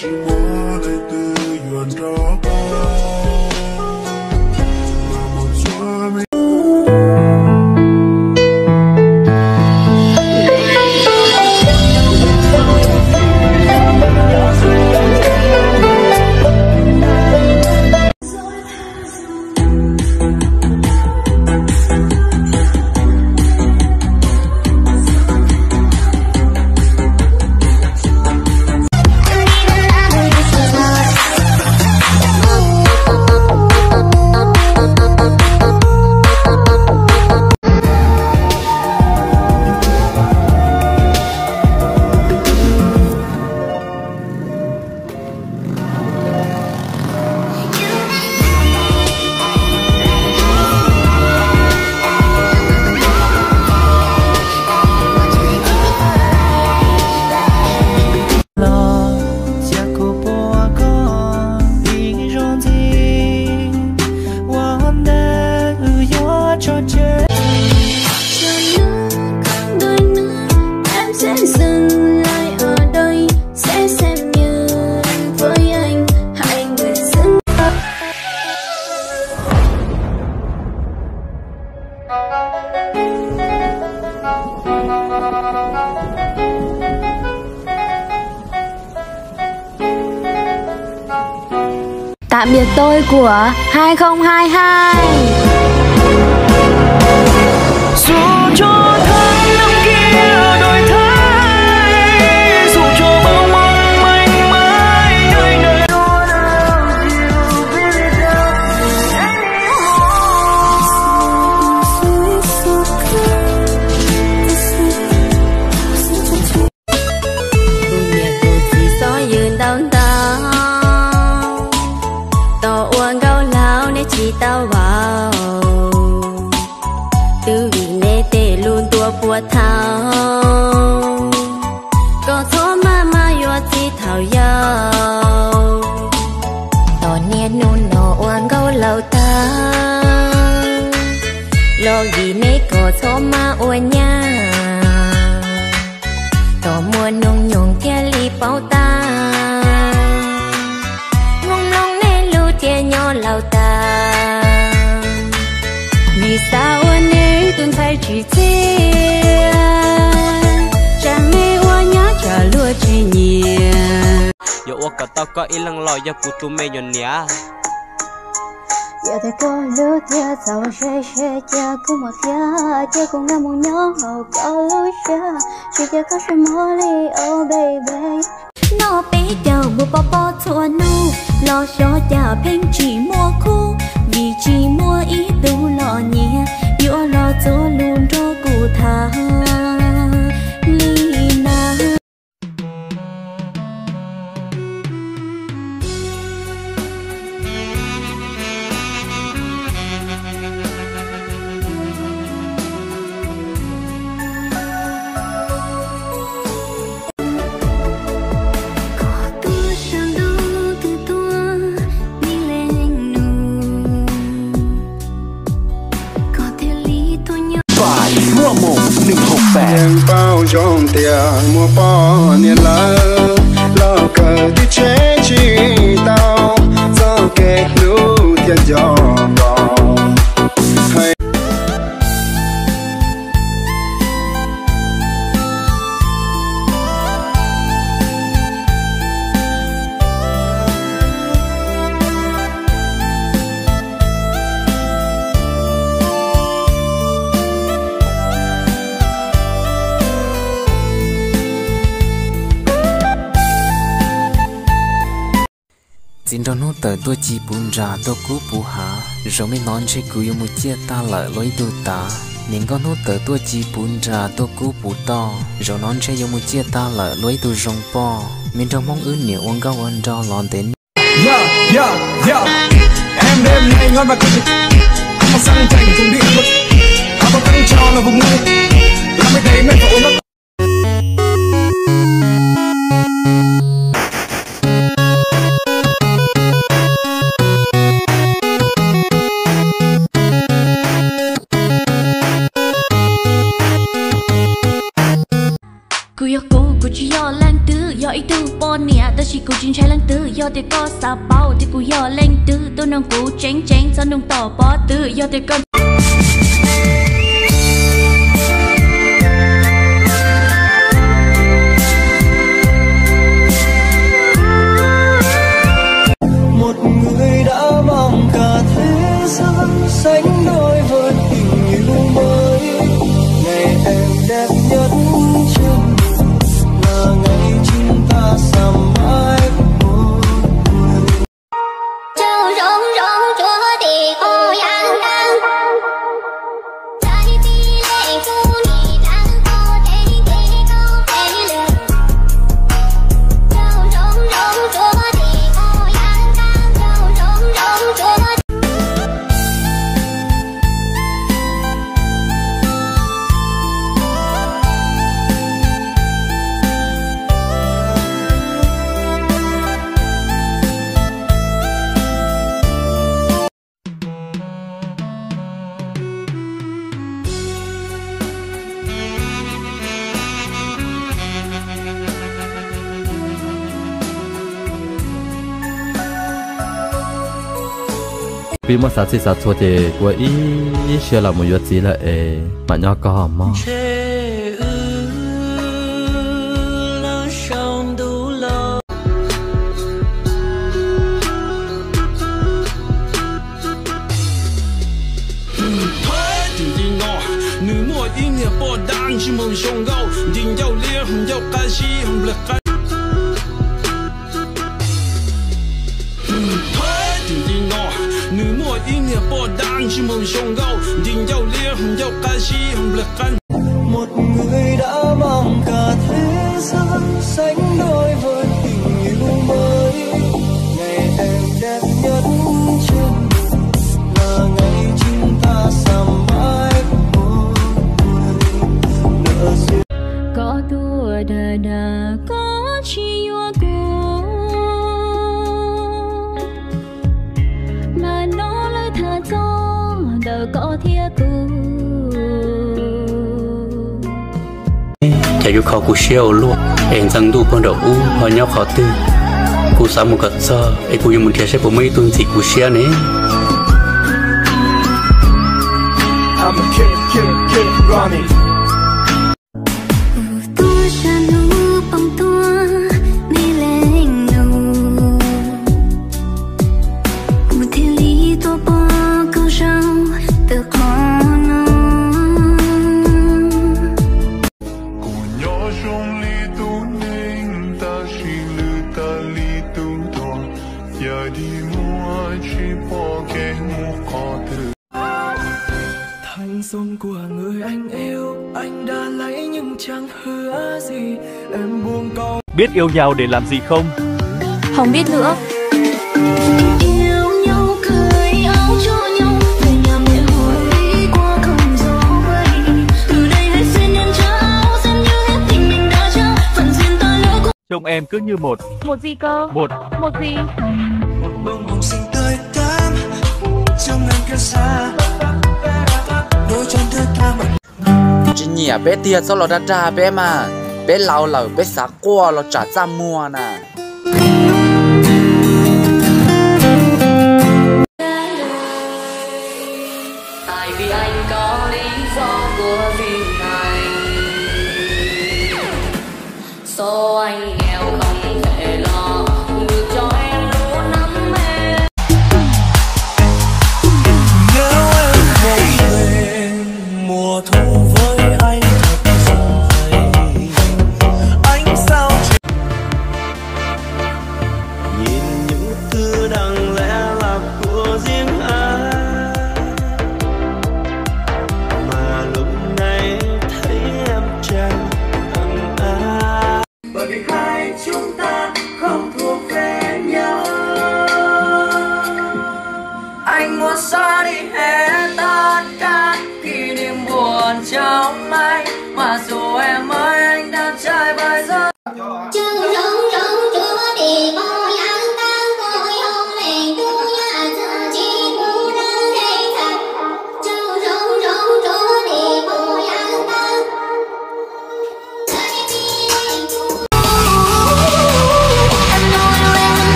chỉ muốn thấy từ yuan đó mà một xóa mình Tạm biệt tôi của 2022. Dù cho tháng năm kia đổi thay, dù cho bao mong manh mãi nơi nơi. Chỉ tao vào từ vì nê tê luôn tua bùa thao có thó mà yo chỉ thảo yao tỏ nè nôn nọ oan gấu lâu ta lo vì nê có thó mà oan nha tỏ mua nông nhung theo li bao ta ngông long nê lưu tia nhỏ lâu ta vì sao anh ấy từng phải chỉ thế chẳng mê hoa nhá trả lúa chỉ nhiều yo cả tao có ý lăng lòi yo cụ tu mê yo nia giờ thì có lúa tia sao sẽ cha cũng mà khía cha cũng ngắm một nhỏ hậu có lúa cha chỉ cha có sự mơ li oh baby nó bé đầu một bò thua nu lo cho cha phim chỉ mua khu vì chỉ mua ý tu lo nhẹ yo lo cho luôn cho cụ thà Lina. Nhân bao trong tiền mua bao niên lỡ cờ đi chế chi tao do kẹt lũ tiền gió Xin đón hút tới tôi chỉ buồn ra tôi cú bù há rồi mới nói chơi cú yêu một chia ta lợi lối đôi ta nên con hút tới tôi chỉ buồn ra tôi cú bù to rồi nói chơi yêu một chia ta lợi lối đôi rong po mình trong mong ước nhiều ông cao ơn cho lon đến em đêm nay ngon và cực không có sang thành cùng đi mất không có căng cho là vùng nơi làm mấy thấy men phổ mất. Cô chỉ do lang tư, do ý tư bọn nè, ta chỉ cô chính trái lang tư, do để có xa bao thì cô do lang tư, tôi nông cô tránh cho nông tỏ bó tư, do để con một người đã mong cả thế giới sánh đôi với tình yêu mới. Ngày em đẹp nhất trên là ngày chúng ta sắm mãi một người. Châu rong rong chúa thì cô yang đang trái tim lệ cô nhị đang cô thế câu thế lệ. Châu rong rong chúa thì cô yang đang châu rong rong chúa. vì mà sao sao cho thì của ý xưa là một việc gì là mà nhỏ có mà một người đã mong cả thế giới sánh đôi với tình yêu mới. Ngày em đẹp nhất trên là ngày chúng ta sắm mãi một người nợ duyên. có tua đà đà có chi hoa cô mà nó lời thà cho đời có thiệt cô. Chả dù khó cú xeo luôn, em sang tu con đầu u, họ nhau khó tư. Cú sao một cật sơ, em cú dùng một thẻ sẽ có mấy tuần gì cú xeo nè. I'm a kid running. Thanh xuân của người anh yêu, anh đã lấy nhưng chẳng hứa gì. Em buông câu biết yêu nhau để làm gì không? Không biết nữa. Yêu nhau cười áo cho nhau về nhà mẹ hồi đi qua không gió bay. Từ đây hãy xin nhân trao xem như hết tình mình đã trao phần duyên ta lỡ có. Trông em cứ như một Gì cơ? Một gì? một bông hồng xinh tươi tắn trong ngàn kia xa. Đôi chân thơ ca mà chỉ nhỉ bé tia sao lo ra bé mà bé lâu bé xả qua lo trả ra mua nè. Tại vì anh có lý do của việc này. Số anh nghèo không thể lo được cho em đủ nắm em. nếu em không về mùa thu với anh thật dài. Anh sao chỉ nhìn những thứ đáng lẽ là của riêng anh, mà lúc này thấy em chẳng bằng ai. Bởi vì hai